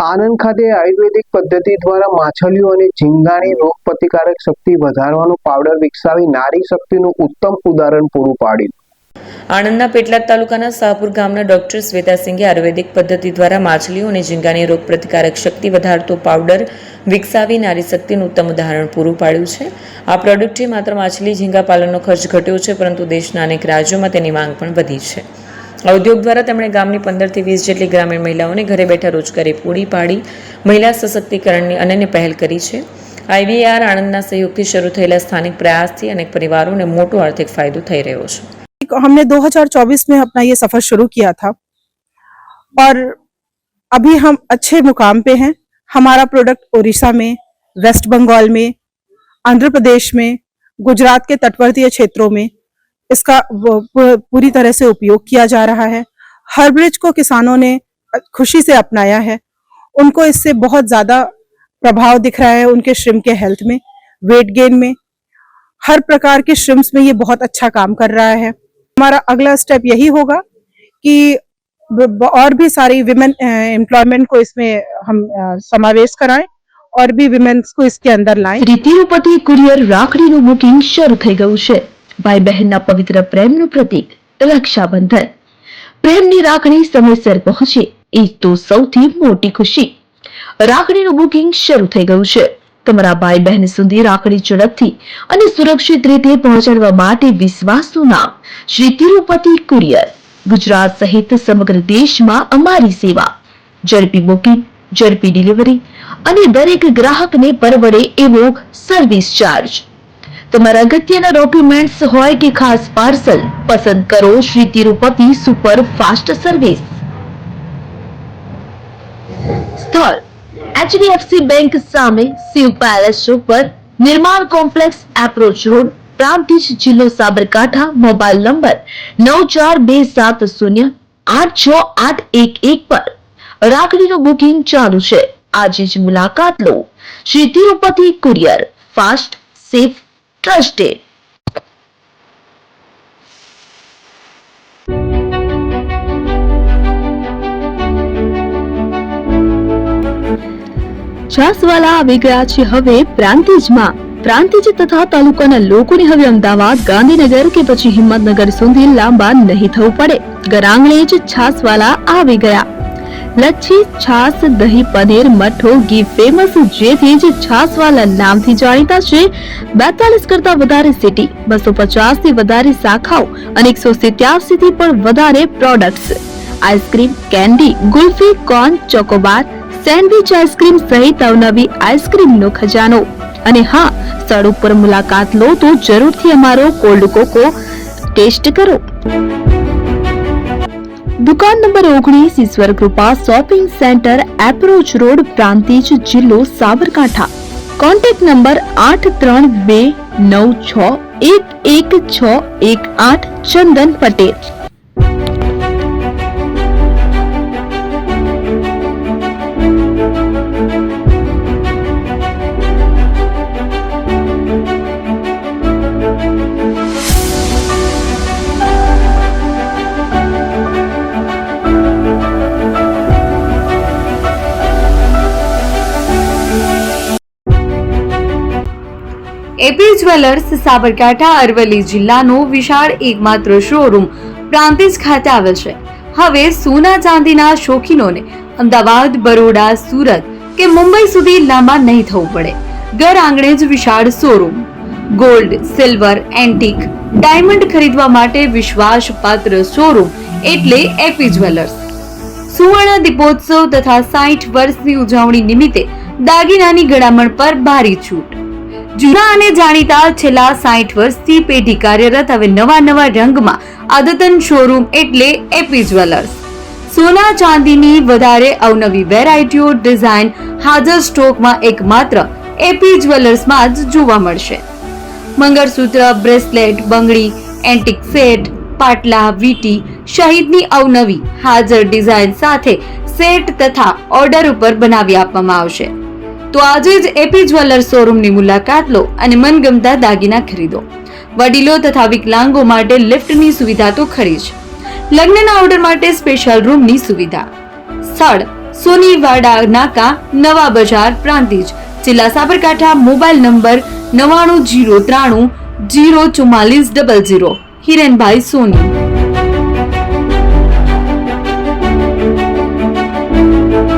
આનંદ ખાતે આયુર્વેદિક પદ્ધતિ દ્વારા માછલીઓ અને ઝીંગાની રોગ પ્રતિકારક શક્તિ વધારવાનો પાવડર વિકસાવી નારી શક્તિનું ઉત્તમ ઉદાહરણ પૂરું પાડ્યું. આણંદના પેટલાદ તાલુકાના શાહપુર ગામના ડોક્ટર શ્વેતા સિંઘે આયુર્વેદિક પદ્ધતિ દ્વારા માછલીઓ અને ઝીંગાની રોગ પ્રતિકારક શક્તિ વધારતો પાવડર વિકસાવી નારી શક્તિનું ઉત્તમ ઉદાહરણ પૂરું પાડ્યું છે. આ પ્રોડક્ટથી માત્ર માછલી ઝીંગા પાલનનો ખર્ચ ઘટ્યો છે, પરંતુ દેશના અનેક રાજ્યોમાં તેની માંગ પણ વધી છે. આ ઉદ્યોગ દ્વારા તેમણે ગામની 15 થી 20 જેટલી ગ્રામીણ મહિલાઓને ઘરે બેઠા રોજગારી પૂરી પાડી મહિલા સશક્તિકરણની અનન્ય પહેલ કરી છે. IVR આણંદના સહયોગથી શરૂ થયેલા સ્થાનિક પ્રયાસથી અનેક પરિવારોને મોટો આર્થિક ફાયદો થઈ રહ્યો છે. हमने 2024 में अपना ये सफर शुरू किया था और अभी हम अच्छे मुकाम पे हैं. हमारा प्रोडक्ट उड़ीसा में, वेस्ट बंगाल में, आंध्र प्रदेश में, गुजरात के तटवर्तीय क्षेत्रों में इसका पूरी तरह से उपयोग किया जा रहा है. हर्बरिज को किसानों ने खुशी से अपनाया है. उनको इससे बहुत ज़्यादा प्रभाव दिख रहा है. उनके श्रिम्प के हेल्थ में, वेट गेन में, हर प्रकार के श्रिम्प्स में ये बहुत अच्छा काम कर रहा है. हमारा अगला स्टेप यही होगा कि और भी सारी विमेन एम्प्लॉयमेंट को इसमें हम समावेश कराएं और भी विमेन्स को इसके अंदर लाएं. શ્રી તિરુપતિ કુરિયર રાખડીનું બુકિંગ શરૂ થઈ ગયું છે. ભાઈ બહેનના પવિત્ર પ્રેમનું પ્રતીક રક્ષાબંધન. પ્રેમની રાખડી સમયસર પહોંચે એ તો સૌથી મોટી ખુશી. રાખડીનું બુકિંગ શરૂ થઈ ગયું છે. તમારા ભાઈ બહેન સુધી રાખડી ઝડપથી અને સુરક્ષિત રીતે પહોંચાડવા માટે વિશ્વાસનું નામ શ્રી તિરુપતિ કુરિયર. ગુજરાત સહિત સમગ્ર દેશમાં અમારી સેવા. ઝડપી બુકિંગ, ઝડપી ડિલિવરી અને દરેક ગ્રાહકને પરવડે એવો સર્વિસ ચાર્જ. તમારા અગત્યના ડોક્યુમેન્ટ્સ હોય કે ખાસ પાર્સલ, પસંદ કરો Shri Tirupati super fast service. સ્થળ HDFC બેંક સામે, શિવ પેલેસ ચોક પર, નિર્માણ કોમ્પ્લેક્સ, એપ્રોચ રોડ, પ્રાંતિજ, જિલ્લો સાબરકાંઠા. મોબાઈલ નંબર 9427086811 પર રાખડીનું બુકિંગ ચાલુ છે. આજે જ મુલાકાત લો. Shri Tirupati courier, fast, safe, trusted. છાસવાલા આવી ગયા છે હવે પ્રાંતિજમાં. પ્રાંતિજ તથા તાલુકાના લોકોને હવે અમદાવાદ, ગાંધીનગર કે પછી હિંમતનગર સુધી લાંબા નહીં થવું પડે. ઘર આંગણે જ છાસવાલા આવી ગયા. લચ્છી, છાસ, દહીં, પનીર, મઠો, ઘી ફેમસ, જેથી જ છાસવાલા નામથી જાણીતા છે. 42 કરતા વધારે સિટી, 250 થી વધારે શાખાઓ અને 187 થી પણ વધારે products. Ice cream, candy, kulfi, corn, Chocobar, sandwich ice cream સહિત અવનવી આઈસ્ક્રીમનો ખજાનો. અને હા, સ્થળ ઉપર મુલાકાત લો તો જરૂરથી અમારો કોલ્ડ કોકો ટેસ્ટ કરો. દુકાન number 19, Ishwar Krupa shopping centre, approach road, Prantij, જિલ્લો Sabarkantha. Contact number 8329611618. Chandan Patel. AP jewellers Sabarkantha Aravalli જિલ્લાનો વિશાળ એકમાત્ર શોરૂમ પ્રાંતિજ ખાતે આવેલ છે. હવે સોના ચાંદીના શોખીનોને અમદાવાદ, બરોડા, સુરત કે મુંબઈ સુધી લાંબા નહીં થવું પડે. ઘર આંગણે જ વિશાળ showroom. Gold, silver, antique, diamond ખરીદવા માટે વિશ્વાસપાત્ર શોરૂમ એટલે એપી જ્વેલર્સ. સુવર્ણ દીપોત્સવ તથા 60 વર્ષની ઉજવણી નિમિત્તે દાગીનાની ગળામણ પર ભારી છૂટ. જૂના અને જાણીતા છેલ્લા 60 વર્ષથી પેઢી કાર્યરત હવે નવા રંગમાં અદ્યતન શોરૂમ એટલે એપી જ્વેલર્સ. સોના ચાંદીની વધારે અવનવી વેરાયટીઓ, ડિઝાઇન હાજર સ્ટોકમાં એકમાત્ર એપી જ્વેલર્સમાં જ જોવા મળશે. મંગળસૂત્ર, બ્રેસલેટ, બંગડી, એન્ટિક સેટ, પાટલા, વીટી સહિતની અવનવી હાજર ડિઝાઇન સાથે સેટ તથા ઓર્ડર ઉપર બનાવી આપવામાં આવશે. તો આજે જ એપી જ્વેલર્સ શોરૂમની મુલાકાત લો અને મનગમતા દાગીના ખરીદો. વડીલો તથા વિકલાંગો માટે લિફ્ટની સુવિધા તો ખરી જ. લગ્નના ઓર્ડર માટે સ્પેશિયલ રૂમની સુવિધા. સ્થળ સોનીવાડા નાકા, નવા બજાર, પ્રાંતિજ, જિલ્લા સાબરકાંઠા. Mobile number 9903004400. હિરેનભાઈ સોની.